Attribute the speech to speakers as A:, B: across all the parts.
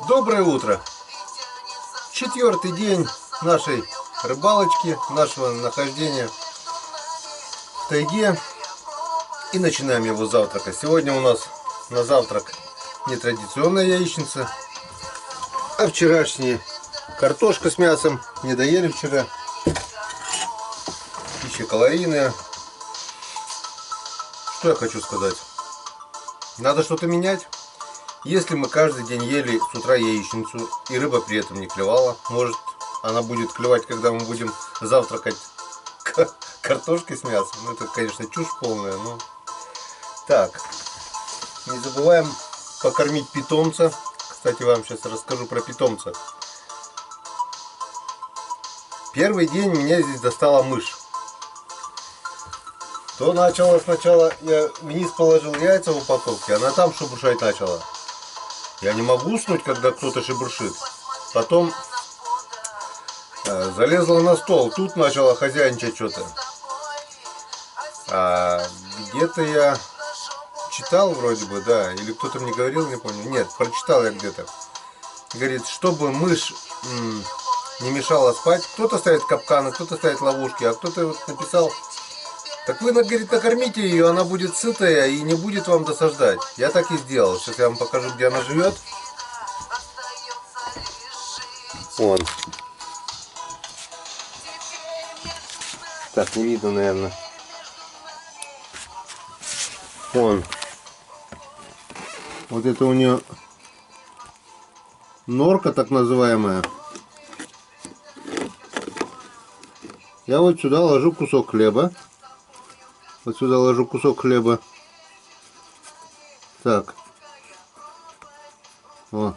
A: Доброе утро! Четвертый день нашей рыбалочки, нашего нахождения в тайге. И начинаем его с завтрака. Сегодня у нас на завтрак нетрадиционная яичница, а вчерашняя картошка с мясом. Не доели вчера. Пища калорийная. Что я хочу сказать? Надо что-то менять. Если мы каждый день ели с утра яичницу, и рыба при этом не клевала, может она будет клевать, когда мы будем завтракать картошкой с мясом. Ну, это, конечно, чушь полная, но... Так, не забываем покормить питомца. Кстати, вам сейчас расскажу про питомца. Первый день меня здесь достала мышь. То начала сначала, я вниз положил яйца в упаковке, она там шебуршать начала. Я не могу уснуть, когда кто-то шебуршит. Потом залезла на стол, тут начала хозяйничать что-то. Где-то я читал вроде бы, да, или кто-то мне говорил, не помню. Нет, прочитал я где-то. Говорит, чтобы мышь не мешала спать, кто-то ставит капканы, кто-то ставит ловушки, а кто-то вот написал... Так вы, говорит, накормите ее, она будет сытая и не будет вам досаждать. Я так и сделал. Сейчас я вам покажу, где она живет. Вон. Так, не видно, наверное. Вон. Вот это у нее норка, так называемая. Я вот сюда ложу кусок хлеба. Вот сюда ложу кусок хлеба. Так. О.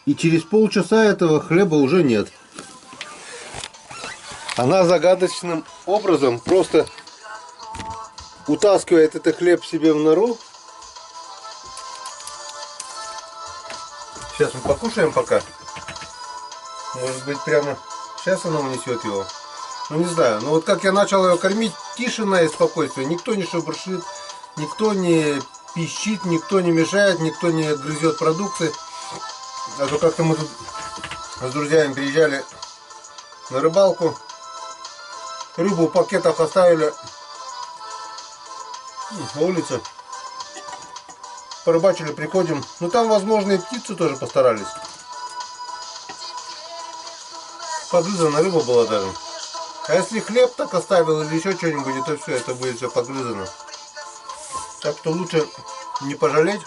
A: И через полчаса этого хлеба уже нет. Она загадочным образом просто утаскивает этот хлеб себе в нору. Сейчас мы покушаем пока. Может быть, прямо сейчас она унесет его. Ну не знаю, но вот как я начал ее кормить, тишина и спокойствие. Никто не шебуршит, никто не пищит, никто не мешает, никто не грызет продукты. А то как-то мы тут с друзьями приезжали на рыбалку. Рыбу в пакетах оставили на улице. Порыбачили, приходим. Ну там, возможно, и птицы тоже постарались. Погрызана рыба была даже. А если хлеб так оставил или еще что-нибудь, то все, это будет все погрызано. Так что лучше не пожалеть.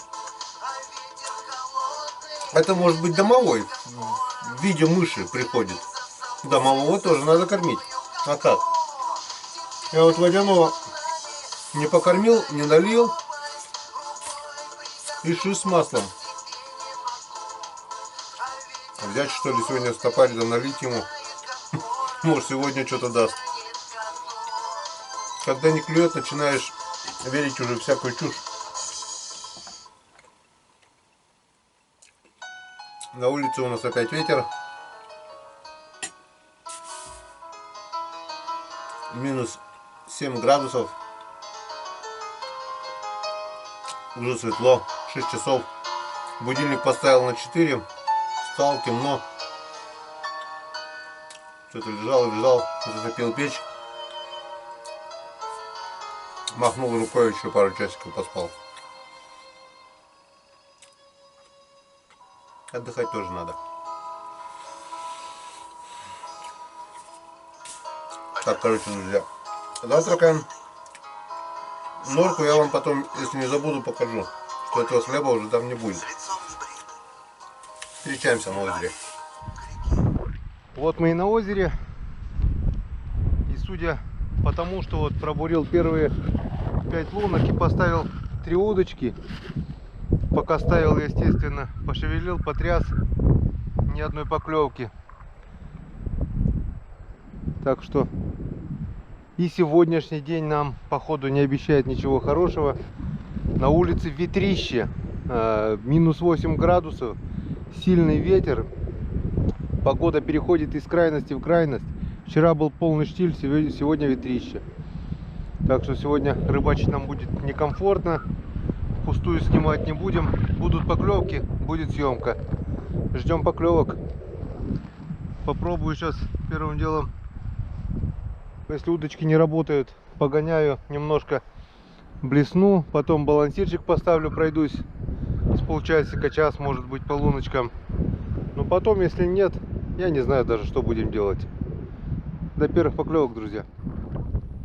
A: Это может быть домовой. В виде мыши приходит. Домового тоже надо кормить. А как? Я вот водяного не покормил, не налил. И ши с маслом. Взять что ли сегодня стопарь, да налить ему. Может, сегодня что-то даст. Когда не клюет, начинаешь верить уже всякую чушь. На улице у нас опять ветер. Минус 7 градусов. Уже светло. 6 часов. Будильник поставил на 4. Встал, темно. Что-то лежал, затопил печь. Махнул рукой, еще пару часиков поспал. Отдыхать тоже надо. Так, короче, друзья, завтракаем. Норку я вам потом, если не забуду, покажу, что этого хлеба уже там не будет. Встречаемся на озере. Вот мы и на озере. И судя по тому, что вот пробурил первые 5 лунок и поставил 3 удочки, пока ставил, естественно, пошевелил, потряс, ни одной поклевки. Так что и сегодняшний день нам, походу, не обещает ничего хорошего. На улице ветрище, минус 8 градусов, сильный ветер. Погода переходит из крайности в крайность. Вчера был полный штиль, сегодня ветрище. Так что сегодня рыбачить нам будет некомфортно. впустую снимать не будем. Будут поклевки, будет съемка. Ждем поклевок. Попробую сейчас первым делом, если удочки не работают, погоняю немножко блесну, потом балансирчик поставлю, пройдусь с полчасика, час, может быть, по луночкам. Но потом, если нет, я не знаю даже, что будем делать. До первых поклевок, друзья.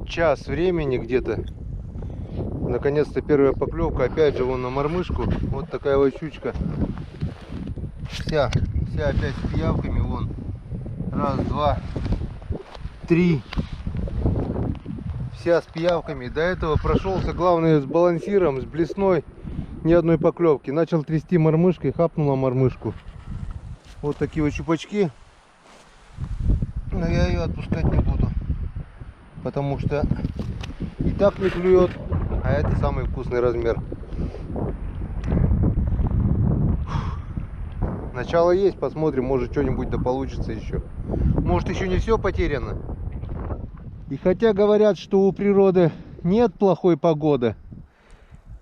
A: Час времени где-то. Наконец-то первая поклевка. Опять же, вон на мормышку. Вот такая вот щучка. Вся опять с пиявками. Вон. Раз, два, три. Вся с пиявками. До этого прошелся, главное, с балансиром, с блесной. Ни одной поклевки. Начал трясти мормышкой, хапнула мормышку. Вот такие вот щупачки. Но я ее отпускать не буду. Потому что и так не клюет. А это самый вкусный размер. Начало есть, посмотрим, может что-нибудь да получится еще. Может еще не все потеряно. И хотя говорят, что у природы нет плохой погоды,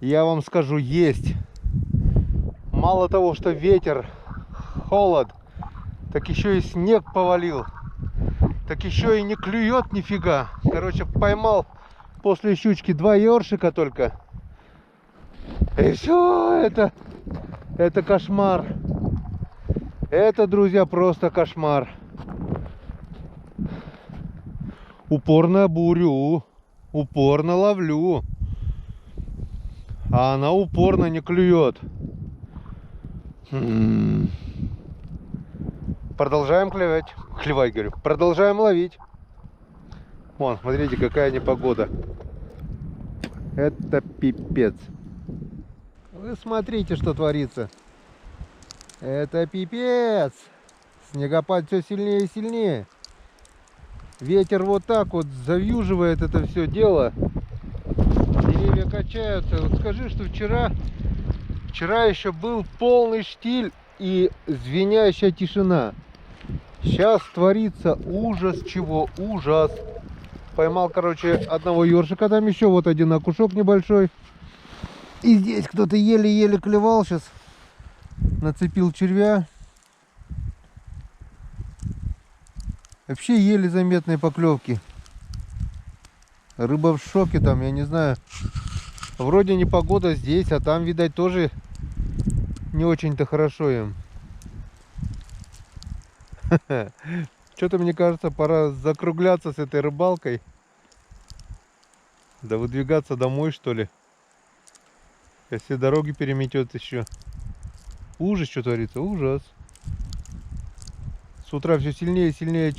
A: я вам скажу, есть. Мало того, что ветер, холод, так еще и снег повалил. Так еще и не клюет нифига. Короче, поймал после щучки 2 ёршика только. И все, это кошмар. Это, друзья, просто кошмар. Упорно бурю, упорно ловлю, а она упорно не клюет. Продолжаем клевать, говорю. Продолжаем ловить. Вон, смотрите, какая непогода. Это пипец. Вы смотрите, что творится. Это пипец. Снегопад все сильнее и сильнее. Ветер вот так вот завьюживает это все дело. Деревья качаются. Вот скажи, что вчера еще был полный штиль и звенящая тишина. Сейчас творится ужас чего, ужас. Поймал, короче, одного ёршика, там еще вот один окушок небольшой. И здесь кто-то еле-еле клевал сейчас. Нацепил червя. Вообще еле заметные поклевки. Рыба в шоке там, я не знаю. Вроде непогода здесь, а там, видать, тоже не очень-то хорошо им. Что-то, мне кажется, пора закругляться с этой рыбалкой. Да выдвигаться домой, что ли. Если дороги переметет еще. Ужас, что творится, ужас. С утра все сильнее и сильнее.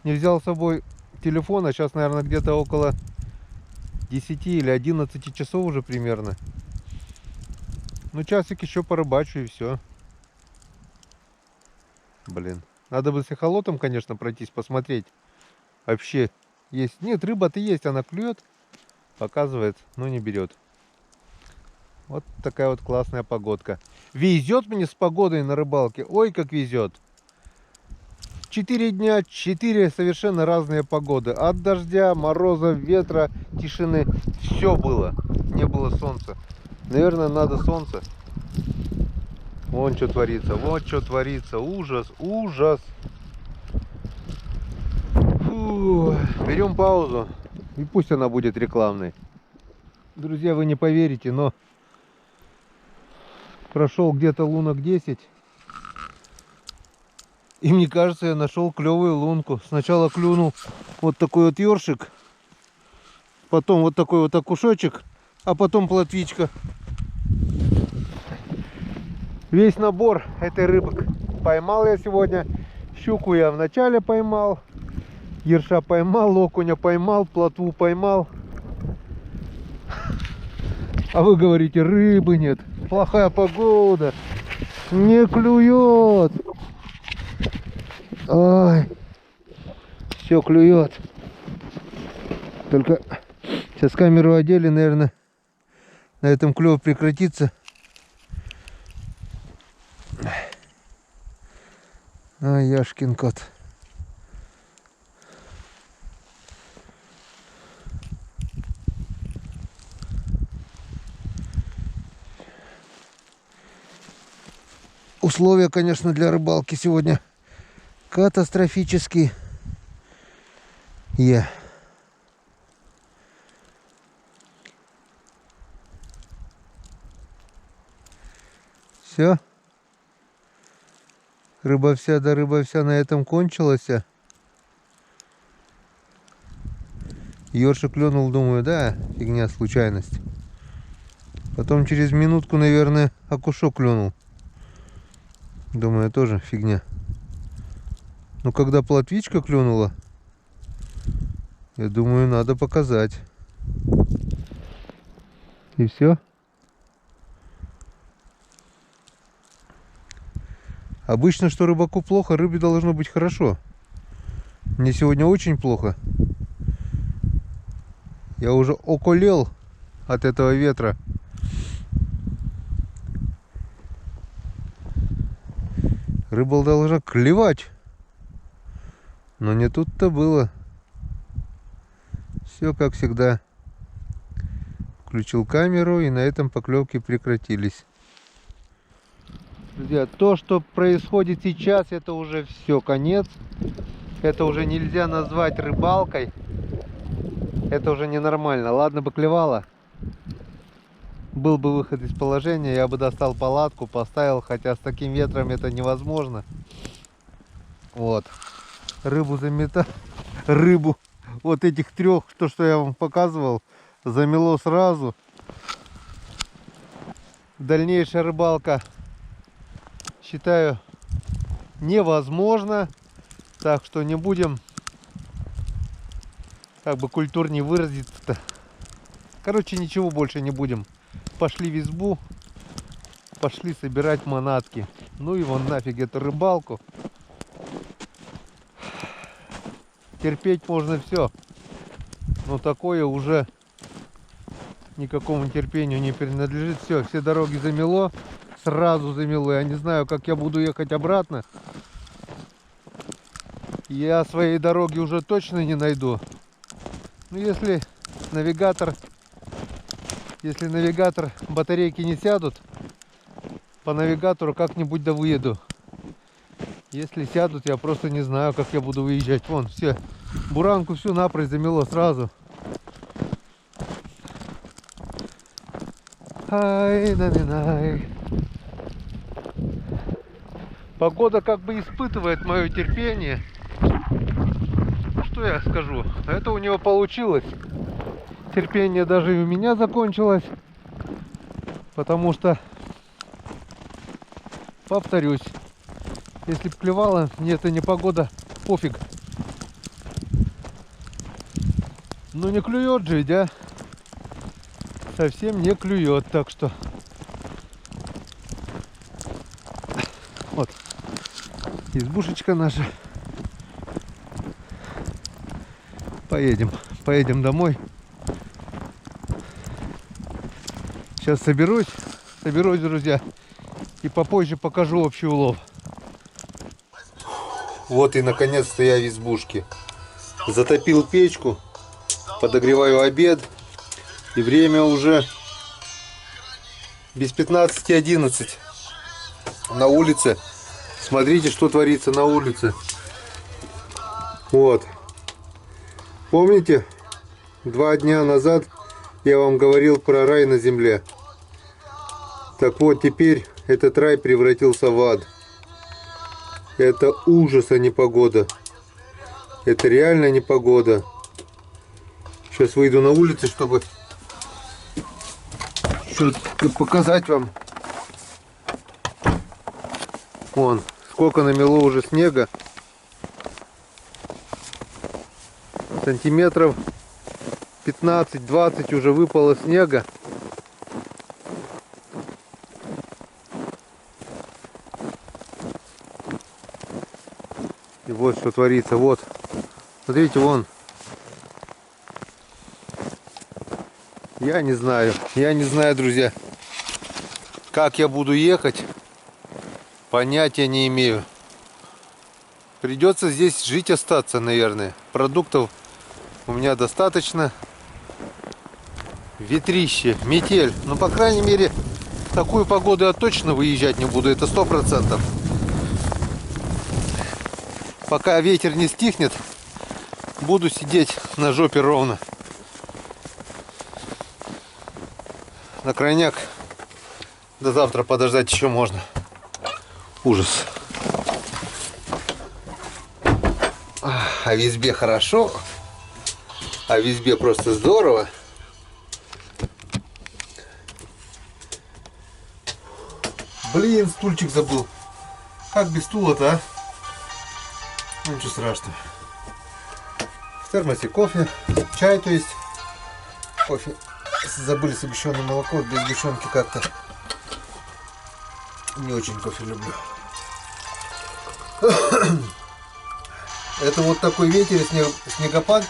A: Не взял с собой телефон, а сейчас, наверное, где-то около 10 или 11 часов уже примерно. Ну, часик еще порыбачу и все. Блин. Надо бы с эхолотом, конечно, пройтись, посмотреть. Вообще есть. Нет, рыба-то есть, она клюет. Показывает, но не берет. Вот такая вот классная погодка. Везет мне с погодой на рыбалке. Ой, как везет. 4 дня, 4 совершенно разные погоды. От дождя, мороза, ветра, тишины. Все было. Не было солнца. Наверное, надо солнце. Вон что творится. Вот что творится. Ужас, ужас. Фу. Берем паузу. И пусть она будет рекламной. Друзья, вы не поверите, но прошел где-то лунок 10. И мне кажется, я нашел клевую лунку. Сначала клюнул вот такой вот ёршик. Потом вот такой вот окушочек. А потом плотвичка. Весь набор этой рыбок поймал я сегодня. Щуку я вначале поймал. Ерша поймал, окуня поймал, плотву поймал. А вы говорите, рыбы нет. Плохая погода. Не клюет. Ой. Все клюет. Только сейчас камеру одели, наверное, на этом клев прекратится. Ай, яшкин кот. условия, конечно, для рыбалки сегодня катастрофические. Все. Рыба вся, да рыба вся на этом кончилась. Ёршик клюнул, думаю, да, фигня, случайность. Потом через минутку, наверное, окушок клюнул. Думаю, тоже фигня. Но когда плотвичка клюнула, я думаю, надо показать. И все. Обычно, что рыбаку плохо, рыбе должно быть хорошо. Мне сегодня очень плохо. Я уже околел от этого ветра. Рыба должна клевать. Но не тут-то было. Все как всегда. Включил камеру, и на этом поклевки прекратились. Друзья, то, что происходит сейчас, это уже все, конец. Это уже нельзя назвать рыбалкой. Это уже ненормально. Ладно бы клевало. Был бы выход из положения, я бы достал палатку, поставил, хотя с таким ветром это невозможно. Вот. Рыбу заметал. Рыбу вот этих трех, то, что я вам показывал, замело сразу. Дальнейшая рыбалка, считаю, невозможно. Так что не будем, как бы культурнее выразиться-то. Короче, ничего больше не будем. Пошли в избу, пошли собирать манатки. Ну и вон нафиг эту рыбалку. Терпеть можно все, но такое уже никакому терпению не принадлежит. Все дороги замело, сразу замело. Я не знаю, как я буду ехать обратно. Я своей дороги уже точно не найду. Ну, если навигатор, батарейки не сядут, по навигатору как-нибудь да выеду. Если сядут, я просто не знаю, как я буду выезжать. Вон, все, буранку всю напрочь замело сразу. Ай-на-на-най. Погода как бы испытывает мое терпение. Что я скажу? Это у него получилось. Терпение даже и у меня закончилось. Потому что, повторюсь, если б клевало, мне это не погода, пофиг. Ну не клюет же, да? Совсем не клюет, так что вот избушечка наша. Поедем домой. Сейчас соберусь, друзья, и попозже покажу общий улов. Вот и наконец-то я в избушке. Затопил печку, подогреваю обед. И время уже без 15:11 на улице. Смотрите, что творится на улице. Вот. Помните, 2 дня назад я вам говорил про рай на земле. Так вот, теперь этот рай превратился в ад. Это ужас, а не погода. Это реально непогода. Сейчас выйду на улицу, чтобы показать вам. Вон, сколько намело уже снега. Сантиметров 15-20 уже выпало снега. И вот что творится. Вот. Смотрите, вон. Я не знаю, друзья, как я буду ехать. Понятия не имею. Придется здесь жить, остаться, наверное. Продуктов у меня достаточно. Ветрище, метель. Ну, по крайней мере, такую погоду я точно выезжать не буду, это 100%. Пока ветер не стихнет, буду сидеть на жопе ровно. На крайняк до завтра подождать еще можно. Ужас. А в избе хорошо. А в избе просто здорово. Блин, стульчик забыл. Как без стула-то, а? Ну, ничего страшного. В термосе кофе, чай, то есть. Кофе. Забыли сгущенное молоко, без сгущенки как-то. Не очень кофе люблю. Это вот такой ветер и снегопад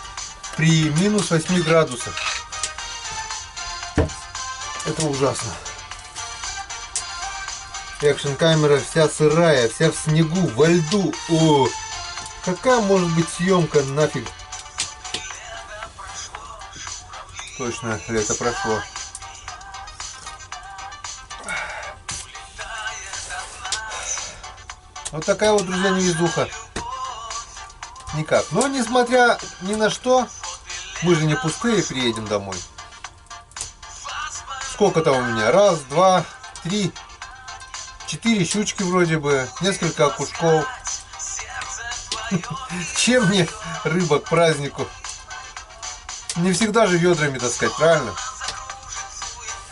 A: при минус 8 градусах. Это ужасно. Экшн-камера вся сырая, вся в снегу, во льду. О, какая может быть съемка нафиг? Точно, лето прошло. Вот такая вот, друзья, невезуха. Никак. Но несмотря ни на что, мы же не пустые приедем домой. Сколько там у меня? Раз, два, три, 4 щучки вроде бы, несколько окушков. Чем мне рыба к празднику? Не всегда же ведрами таскать, правильно?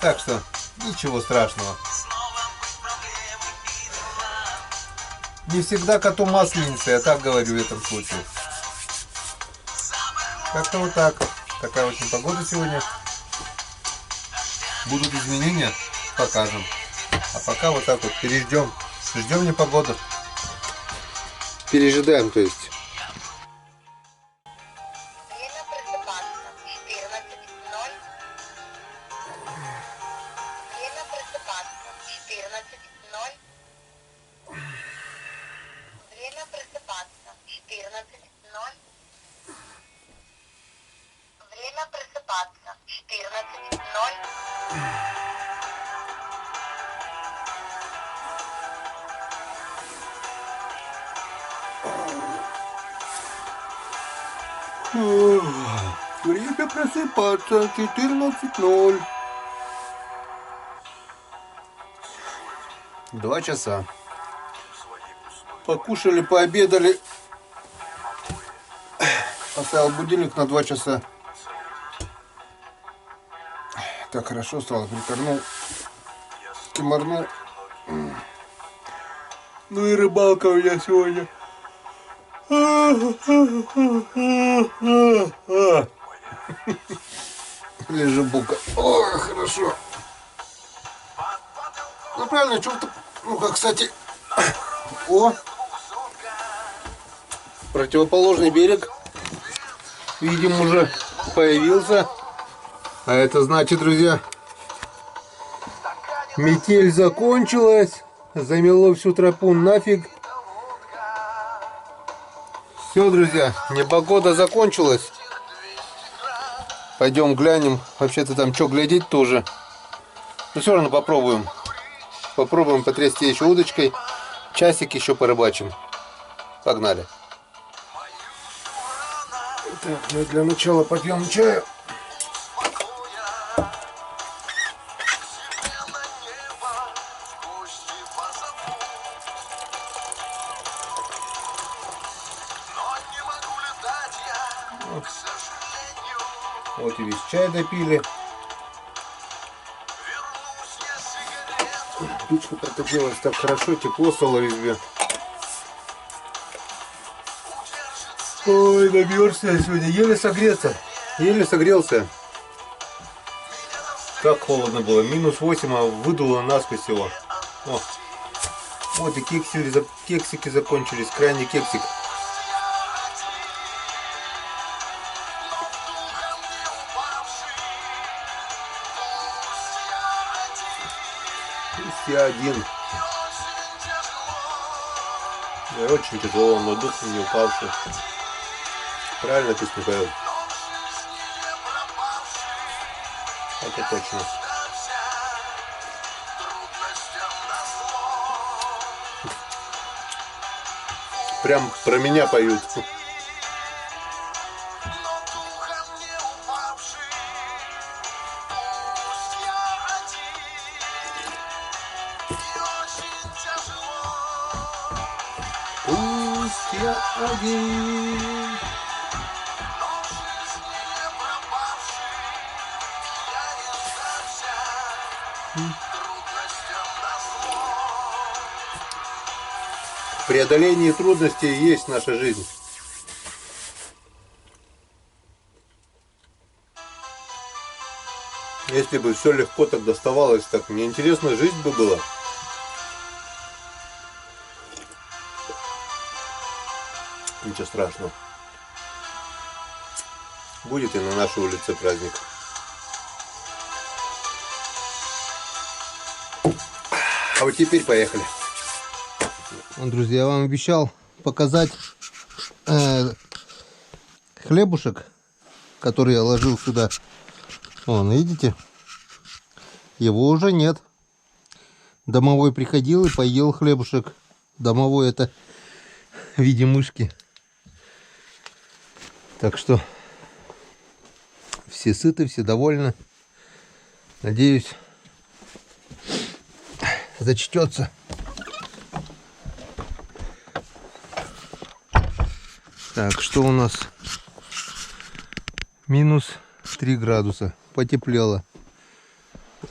A: Так что ничего страшного. Не всегда коту масленица, я так говорю в этом случае. Как-то вот так. Такая очень погода сегодня. Будут изменения, покажем. А пока вот так вот переждем. Ждем непогоду. Пережидаем, то есть.
B: Время просыпаться 14:00. Время просыпаться 14:00. Время просыпаться 14:00. Время просыпаться 14:00.
A: Время просыпаться 14:00. 2 часа. Покушали, пообедали. Поставил будильник на 2 часа. Так хорошо стало, прикорнул, кимарнул. Ну и рыбалка у меня сегодня. Лежу бука. Ой, хорошо. Ну правильно, что-то. Ну-ка, кстати. О! Противоположный берег. Видим, уже появился. А это значит, друзья, метель закончилась. Замело всю тропу нафиг. Все, друзья, непогода закончилась. Пойдем глянем. Вообще-то там что глядеть тоже. Но все равно попробуем. Попробуем потрясти еще удочкой. Часик еще порыбачим. Погнали. Так, мы для начала попьем чаю. Вот и весь чай допили. Печка протопилась так хорошо, тепло стало в избе. Ой, намерзся я сегодня, еле согреться. Еле согрелся. Так холодно было, минус 8, а выдуло насквозь его. О. Вот и кексики закончились, крайний кексик. Один. И очень тяжело, но дух не упавший. Правильно ты сказал. Это точно. Прям про меня поют. Пусть я один. В преодолении трудностей есть наша жизнь. Если бы все легко так доставалось, так неинтересная жизнь бы была. Ничего страшного. Будет и на нашей улице праздник. А вот теперь поехали. Друзья, я вам обещал показать хлебушек, который я ложил сюда. Вон, видите? Его уже нет. Домовой приходил и поел хлебушек. Домовой — это в виде мышки. Так что все сыты, все довольны. Надеюсь, зачтется. Так, что у нас? Минус 3 градуса. Потеплело.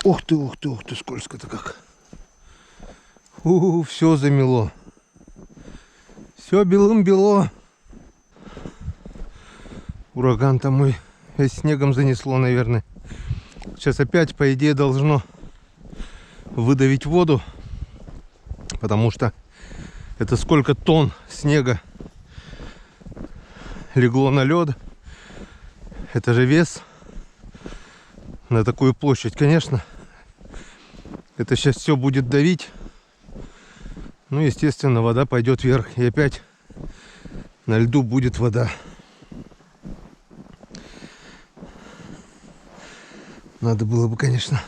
A: Ух ты, скользко-то как. Все замело. Все белым-бело. Ураган-то мой весь снегом занесло, наверное. Сейчас опять, по идее, должно выдавить воду. Потому что это сколько тонн снега легло на лед. Это же вес на такую площадь. Конечно, это сейчас все будет давить. Ну, естественно, вода пойдет вверх. И опять на льду будет вода. Надо было бы, конечно.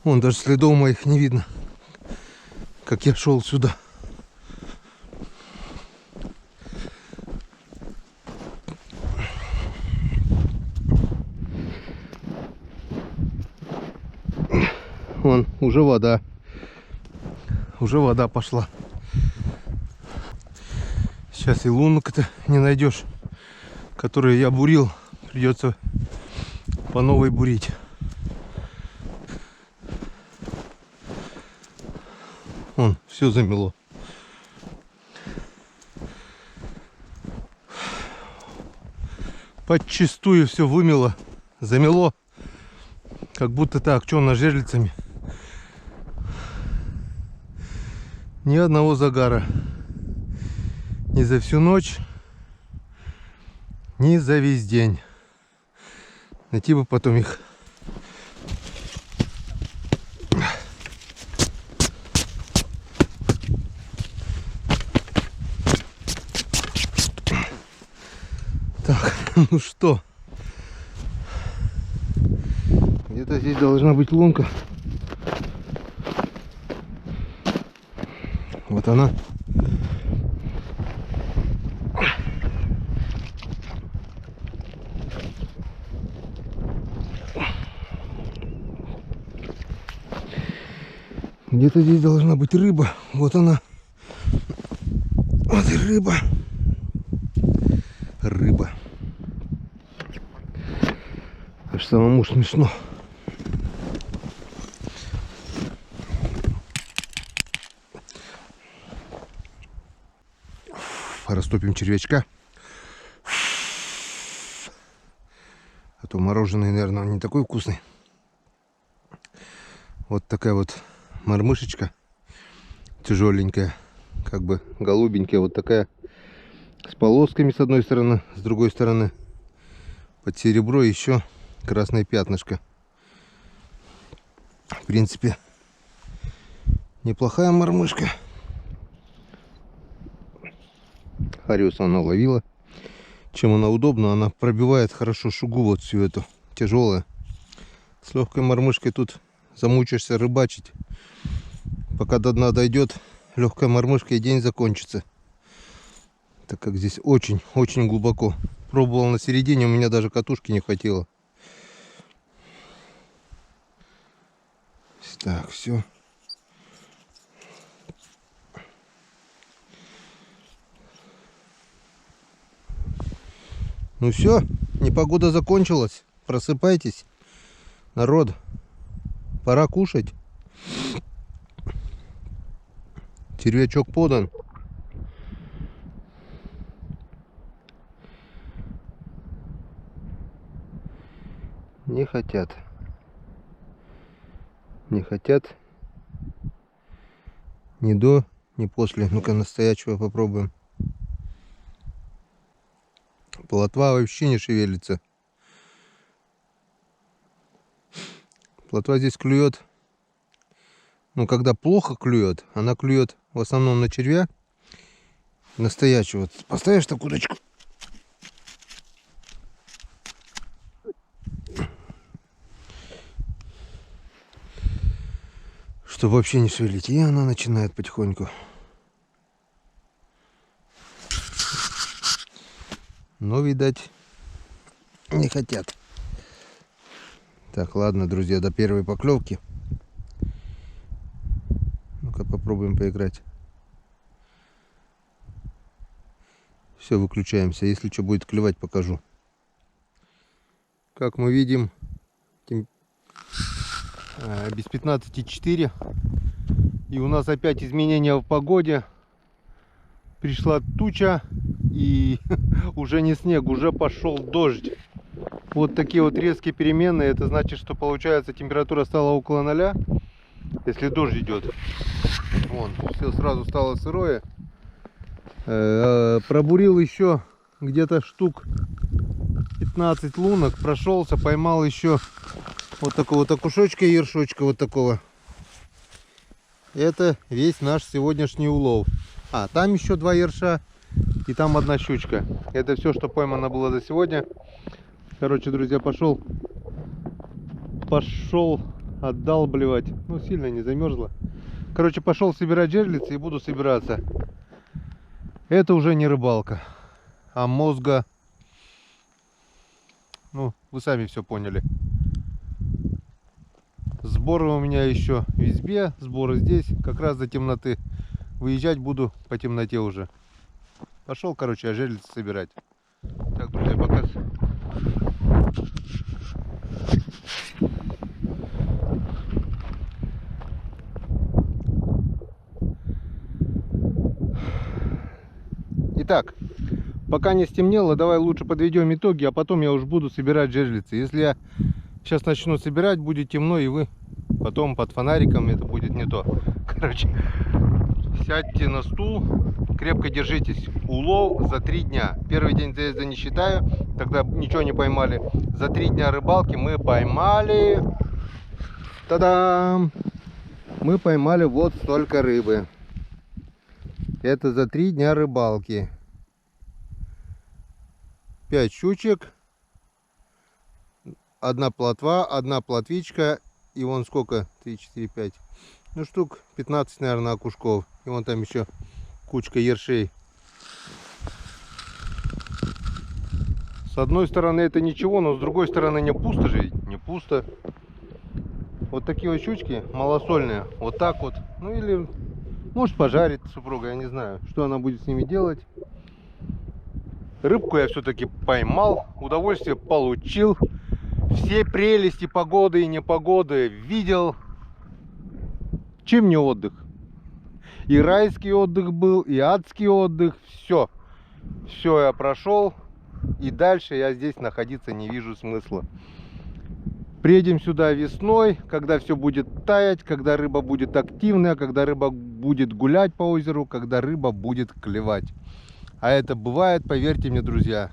A: Вон даже следов моих не видно, как я шел сюда. Вон, уже вода. Уже вода пошла. Сейчас и лунок-то не найдешь, которые я бурил. Придется по новой бурить. Вон, все замело. Подчистую все вымело, замело. Как будто так, что на жерлицами. Ни одного загара. Ни за всю ночь, ни за весь день. Найти бы потом их. Так, ну что? Где-то здесь должна быть лунка. Вот она. Где-то здесь должна быть рыба. Вот она. Вот и рыба. Рыба. Аж самому смешно. Растопим червячка. А то мороженое, наверное, не такой вкусный. Вот такая вот мормышечка. Тяжеленькая. Как бы голубенькая. Вот такая. С полосками с одной стороны. С другой стороны. Под серебро еще красное пятнышко. В принципе, неплохая мормышка. Хариуса она ловила. Чем она удобна, она пробивает хорошо шугу вот всю эту тяжелую. С легкой мормышкой тут замучишься рыбачить. Пока до дна дойдет, легкая мормышка и день закончится. Так как здесь очень глубоко. Пробовал на середине, у меня даже катушки не хватило. Так, все. Ну все, непогода закончилась. Просыпайтесь, народ. Пора кушать. Червячок подан. Не хотят. Не хотят. Ни до, ни после. Ну-ка, настоящего попробуем. Плотва вообще не шевелится. Плотва здесь клюет. Ну, когда плохо клюет, она клюет в основном на червя. Настоящего. Вот поставишь так удочку. Чтобы вообще не шевелить. И она начинает потихоньку. Но, видать, не хотят. Так, ладно, друзья, до первой поклевки. Ну-ка, попробуем поиграть. Все, выключаемся. Если что будет клевать, покажу. Как мы видим, без 15,4. И у нас опять изменения в погоде. Пришла туча. И уже не снег, уже пошел дождь. Вот такие вот резкие перемены. Это значит, что получается температура стала около 0. Если дождь идет. Вон, все сразу стало сырое. Пробурил еще где-то штук 15 лунок. Прошелся, поймал еще вот такого вот окушочка и ершочка вот такого. Это весь наш сегодняшний улов. А, там еще 2 ерша. И там 1 щучка. Это все, что поймано было за сегодня. Короче, друзья, пошел отдалбливать. Ну, сильно не замерзло. Короче, пошел собирать жерлицы и буду собираться. Это уже не рыбалка, а мозга. Ну, вы сами все поняли. Сборы у меня еще в избе, сборы здесь. Как раз до темноты. Выезжать буду по темноте уже. Пошел, короче, жерлицы собирать. Так, друзья, пока. Итак, пока не стемнело, давай лучше подведем итоги, а потом я уже буду собирать жерлицы. Если я сейчас начну собирать, будет темно, и вы потом под фонариком, это будет не то. Короче, сядьте на стул, крепко держитесь. Улов за 3 дня. Первый день заезда не считаю, тогда ничего не поймали. За 3 дня рыбалки мы поймали... Та-дам! Мы поймали вот столько рыбы. Это за 3 дня рыбалки. 5 щучек, 1 плотва, 1 плотвичка и вон сколько? 3, 4, 5. Ну, штук 15, наверное, окушков. И вон там еще кучка ершей. С одной стороны это ничего, но с другой стороны не пусто же. Не пусто. Вот такие вот щучки малосольные. Вот так вот. Ну или может пожарить супруга, я не знаю, что она будет с ними делать. Рыбку я все-таки поймал. Удовольствие получил. Все прелести погоды и непогоды видел. Чем не отдых? И райский отдых был, и адский отдых. Все. Все я прошел. И дальше я здесь находиться не вижу смысла. Приедем сюда весной, когда все будет таять, когда рыба будет активная, когда рыба будет гулять по озеру, когда рыба будет клевать. А это бывает, поверьте мне, друзья.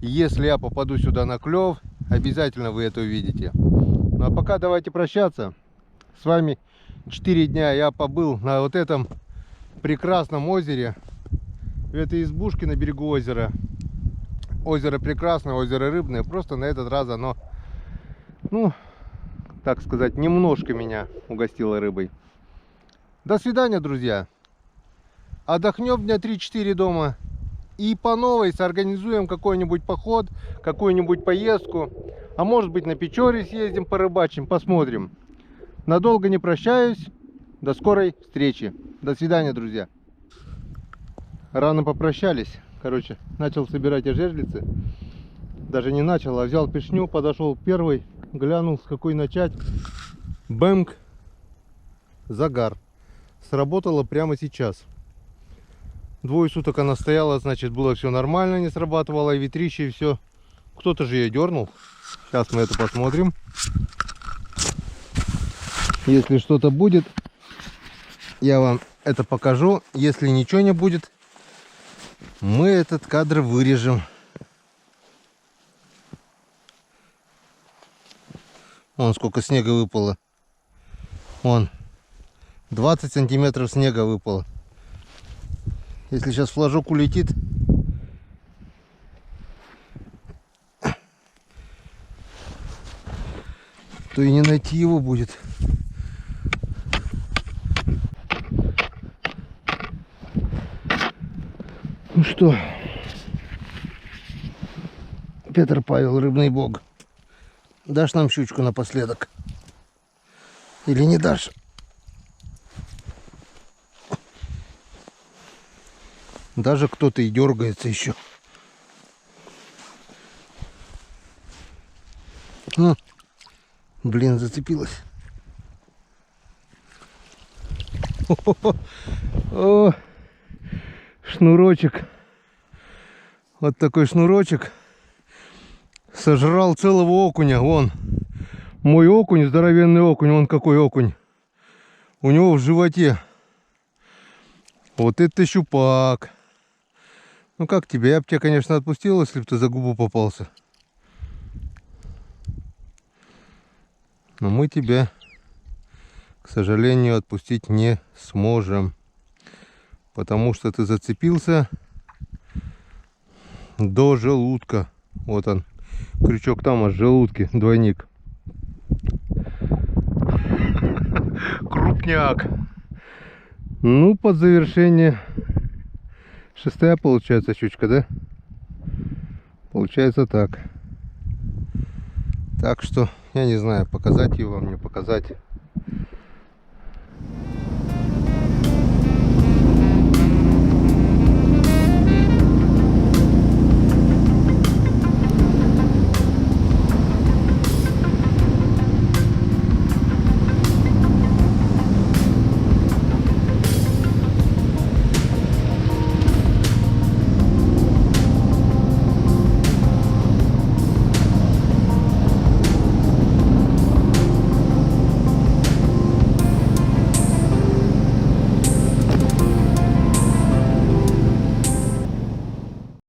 A: Если я попаду сюда на клев, обязательно вы это увидите. Ну а пока давайте прощаться. С вами 4 дня я побыл на вот этом прекрасном озере. В этой избушке на берегу озера. Озеро прекрасное, озеро рыбное. Просто на этот раз оно, ну, так сказать, немножко меня угостило рыбой. До свидания, друзья. Отдохнем дня 3-4 дома. и по новой соорганизуем какой-нибудь поход, какую-нибудь поездку. А может быть, на Печоре съездим, порыбачим, посмотрим. Надолго не прощаюсь. До скорой встречи. До свидания, друзья. Рано попрощались. Короче, начал собирать ожерлицы. Даже не начал, а взял пешню, подошел первый, глянул, с какой начать. Бэмк. Загар. Сработало прямо сейчас. Двое суток она стояла, значит, было все нормально, не срабатывало, и ветрище, и все. Кто-то же ее дернул. Сейчас мы это посмотрим. Если что-то будет, я вам это покажу. Если ничего не будет, мы этот кадр вырежем. Вон сколько снега выпало. Вон 20 сантиметров снега выпало. Если сейчас флажок улетит, то и не найти его будет. Ну что, Петр Павел, рыбный бог, дашь нам щучку напоследок? Или не дашь? Даже кто-то и дергается еще. Ну, блин, зацепилась. О, шнурочек. Вот такой шнурочек. Сожрал целого окуня. Вон. Мой окунь, здоровенный окунь. Вон какой окунь. У него в животе. Вот это щупак. Ну как тебе? Я бы тебя, конечно, отпустил, если бы ты за губу попался. Но мы тебя, к сожалению, отпустить не сможем. Потому что ты зацепился до желудка. Вот он. Крючок там аж в желудке. Двойник. Крупняк. Ну, под завершение. 6-я получается щучка, да? Получается так. Так что, я не знаю, показать ее вам, не показать.